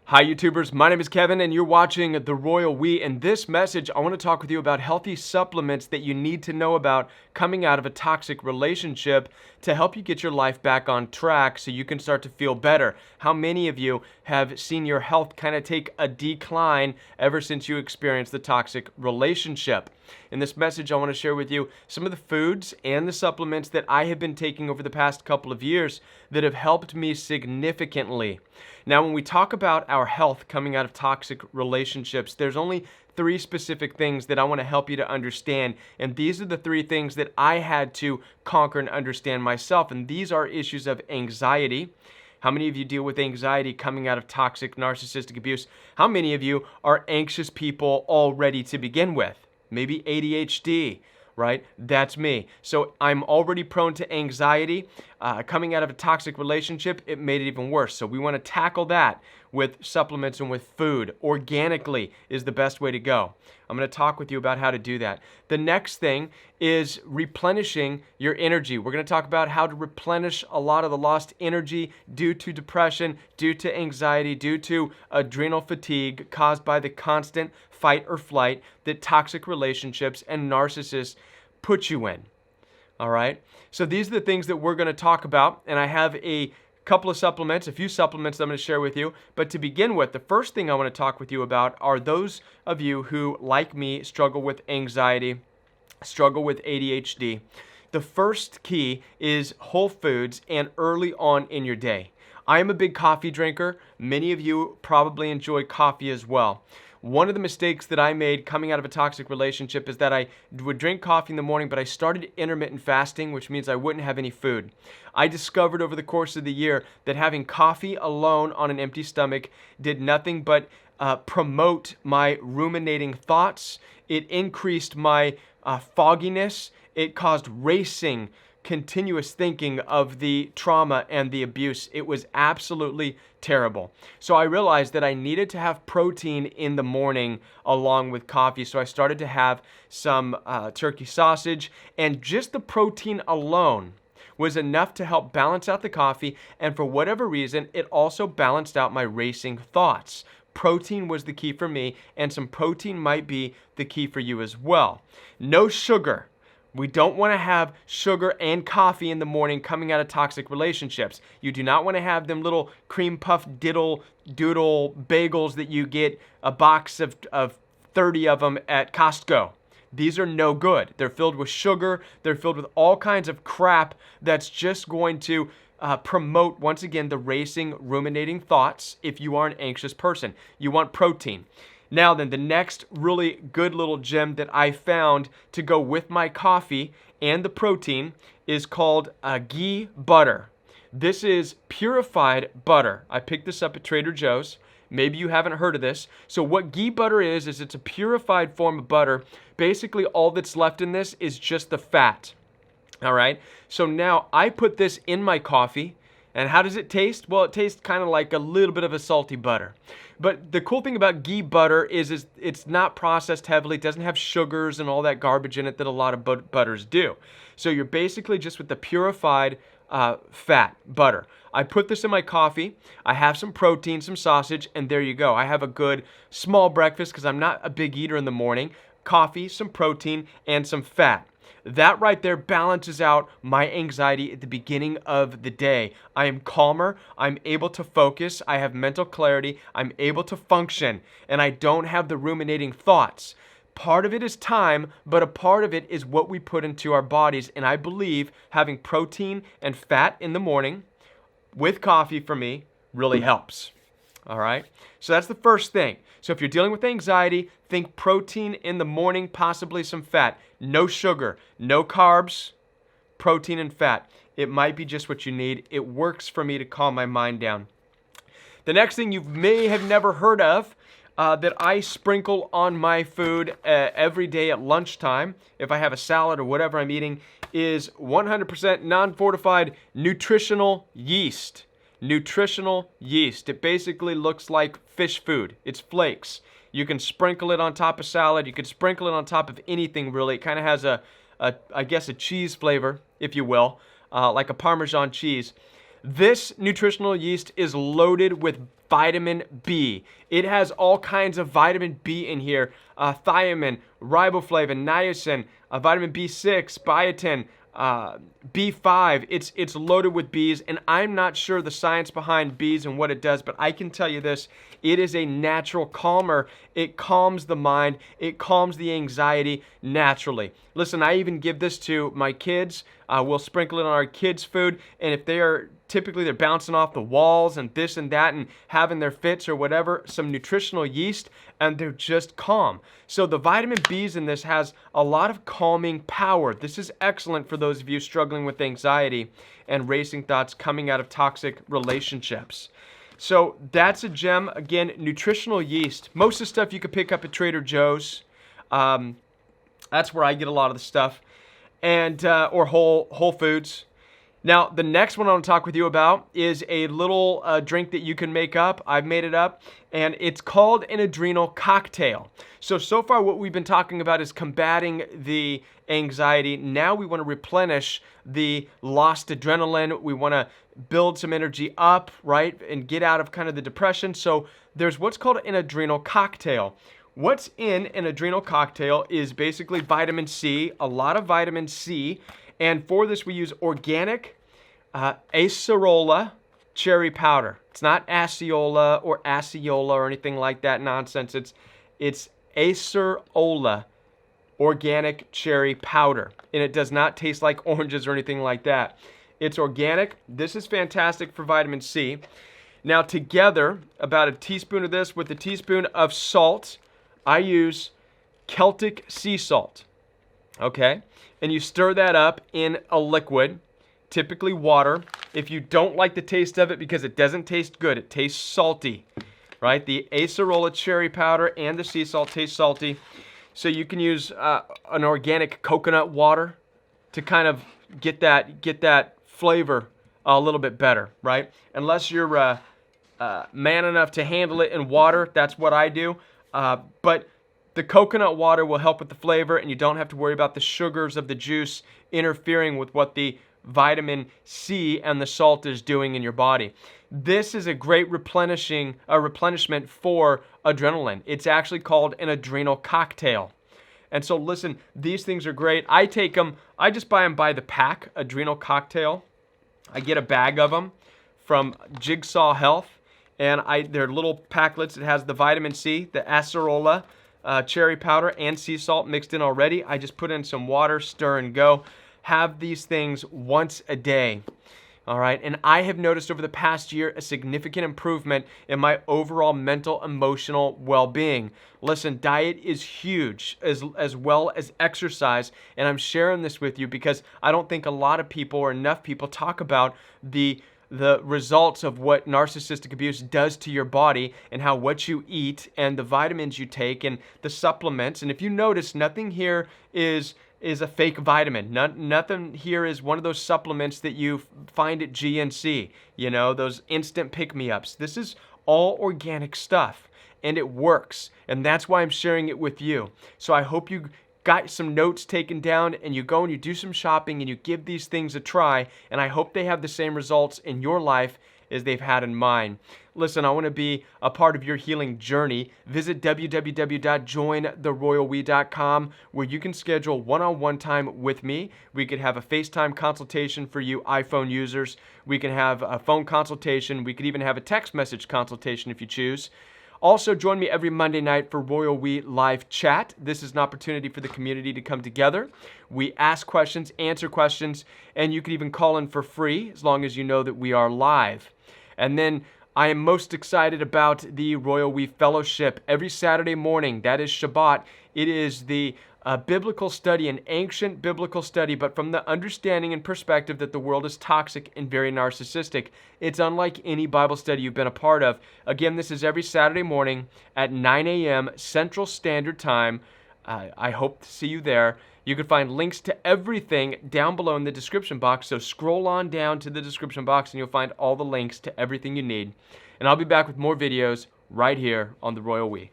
Hi YouTubers, my name is Kevin and you're watching The Royal We. In this message, I want to talk with you about healthy supplements that you need to know about coming out of a toxic relationship to help you get your life back on track so you can start to feel better. How many of you have seen your health kind of take a decline ever since you experienced the toxic relationship? In this message, I want to share with you some of the foods and the supplements that I have been taking over the past couple of years that have helped me significantly. Now, when we talk about our health coming out of toxic relationships, there's only three specific things that I want to help you to understand. And these are the three things that I had to conquer and understand myself. And these are issues of anxiety. How many of you deal with anxiety coming out of toxic narcissistic abuse? How many of you are anxious people already to begin with? Maybe ADHD, right? That's me. So I'm already prone to anxiety. Coming out of a toxic relationship, it made it even worse. So we want to tackle that with supplements and with food. Organically is the best way to go. I'm going to talk with you about how to do that. The next thing is replenishing your energy. We're going to talk about how to replenish a lot of the lost energy due to depression, due to anxiety, due to adrenal fatigue caused by the constant fight or flight that toxic relationships and narcissists put you in. All right? So these are the things that we're going to talk about, and I have a couple of supplements, a few supplements I'm going to share with you. But to begin with, the first thing I want to talk with you about are those of you who, like me, struggle with anxiety, struggle with ADHD. The first key is whole foods and early on in your day. I am a big coffee drinker. Many of you probably enjoy coffee as well. One of the mistakes that I made coming out of a toxic relationship is that I would drink coffee in the morning, but I started intermittent fasting, which means I wouldn't have any food. I discovered over the course of the year that having coffee alone on an empty stomach did nothing but promote my ruminating thoughts. It increased my fogginess. It caused racing, continuous thinking of the trauma and the abuse. It was absolutely terrible. So I realized that I needed to have protein in the morning along with coffee. So I started to have some turkey sausage, and just the protein alone was enough to help balance out the coffee. And for whatever reason, it also balanced out my racing thoughts. Protein was the key for me, and some protein might be the key for you as well. No sugar. We don't want to have sugar and coffee in the morning coming out of toxic relationships. You do not want to have them little cream puff doodle bagels that you get a box of 30 of them at Costco. These are no good. They're filled with sugar. They're filled with all kinds of crap that's just going to promote, once again, the racing, ruminating thoughts if you are an anxious person. You want protein. Now then, the next really good little gem that I found to go with my coffee and the protein is called Ghee Butter. This is purified butter. I picked this up at Trader Joe's. Maybe you haven't heard of this. So what ghee butter is it's a purified form of butter. Basically, all that's left in this is just the fat. All right? So now I put this in my coffee. And how does it taste? Well, it tastes kind of like a little bit of a salty butter. But the cool thing about ghee butter is it's not processed heavily. It doesn't have sugars and all that garbage in it that a lot of butters do. So you're basically just with the purified fat butter. I put this in my coffee. I have some protein, some sausage, and there you go. I have a good small breakfast because I'm not a big eater in the morning. Coffee, some protein, and some fat. That right there balances out my anxiety at the beginning of the day. I am calmer, I'm able to focus, I have mental clarity, I'm able to function, and I don't have the ruminating thoughts. Part of it is time, but a part of it is what we put into our bodies, and I believe having protein and fat in the morning with coffee for me really helps. All right, so that's the first thing. So if you're dealing with anxiety, think protein in the morning, possibly some fat. No sugar, no carbs, protein and fat. It might be just what you need. It works for me to calm my mind down. The next thing you may have never heard of that I sprinkle on my food every day at lunchtime, if I have a salad or whatever I'm eating, is 100% non-fortified nutritional yeast. Nutritional yeast. It basically looks like fish food. It's flakes. You can sprinkle it on top of salad. You can sprinkle it on top of anything, really. It kind of has I guess a cheese flavor, if you will, like a Parmesan cheese. This nutritional yeast is loaded with vitamin B. It has all kinds of vitamin B in here, thiamine, riboflavin, niacin, vitamin B6, biotin, B5. It's loaded with Bs, and I'm not sure the science behind Bs and what it does, but I can tell you this: it is a natural calmer. It calms the mind. It calms the anxiety naturally. Listen, I even give this to my kids. We'll sprinkle it on our kids' food, and if they're bouncing off the walls and this and that and having their fits or whatever, some nutritional yeast, and they're just calm. So the vitamin B's in this has a lot of calming power. This is excellent for those of you struggling with anxiety and racing thoughts coming out of toxic relationships. So that's a gem. Again, nutritional yeast. Most of the stuff you could pick up at Trader Joe's. That's where I get a lot of the stuff, and or Whole Foods. Now, the next one I want to talk with you about is a little drink that you can make up. I've made it up, and it's called an Adrenal Cocktail. So far what we've been talking about is combating the anxiety. Now we want to replenish the lost adrenaline. We want to build some energy up, right, and get out of kind of the depression. So there's what's called an Adrenal Cocktail. What's in an Adrenal Cocktail is basically vitamin C, a lot of vitamin C. And for this, we use organic acerola cherry powder. It's not aceola or anything like that nonsense. It's acerola organic cherry powder. And it does not taste like oranges or anything like that. It's organic. This is fantastic for vitamin C. Now together, about a teaspoon of this with a teaspoon of salt. I use Celtic sea salt. Okay? And you stir that up in a liquid, typically water. If you don't like the taste of it because it doesn't taste good, it tastes salty, right? The acerola cherry powder and the sea salt taste salty. So you can use an organic coconut water to kind of get that flavor a little bit better, right? Unless you're man enough to handle it in water, that's what I do. But the coconut water will help with the flavor, and you don't have to worry about the sugars of the juice interfering with what the vitamin C and the salt is doing in your body. This is a great replenishment for adrenaline. It's actually called an Adrenal Cocktail. And so listen, these things are great. I take them, I just buy them by the pack, Adrenal Cocktail. I get a bag of them from Jigsaw Health, and they're little packlets. It has the vitamin C, the acerola, cherry powder, and sea salt mixed in already. I just put in some water, stir and go. Have these things once a day. All right, and I have noticed over the past year a significant improvement in my overall mental, emotional well-being. Listen, diet is huge, as well as exercise, and I'm sharing this with you because I don't think a lot of people or enough people talk about the results of what narcissistic abuse does to your body and how what you eat and the vitamins you take and the supplements. And if you notice, nothing here is a fake vitamin. Nothing here is one of those supplements that you find at GNC, those instant pick-me-ups. This is all organic stuff, and it works. And that's why I'm sharing it with you. So I hope you got some notes taken down, and you go and you do some shopping and you give these things a try, and I hope they have the same results in your life as they've had in mine. Listen, I want to be a part of your healing journey. Visit www.jointheroyalwe.com where you can schedule one-on-one time with me. We could have a FaceTime consultation for you iPhone users. We can have a phone consultation. We could even have a text message consultation if you choose. Also, join me every Monday night for Royal We Live Chat. This is an opportunity for the community to come together. We ask questions, answer questions, and you can even call in for free as long as you know that we are live. And then I am most excited about the Royal We Fellowship every Saturday morning. That is Shabbat. It is the biblical study, an ancient biblical study, but from the understanding and perspective that the world is toxic and very narcissistic. It's unlike any Bible study you've been a part of. Again, this is every Saturday morning at 9 a.m. Central Standard Time. I hope to see you there. You can find links to everything down below in the description box, so scroll on down to the description box and you'll find all the links to everything you need. And I'll be back with more videos right here on The Royal We.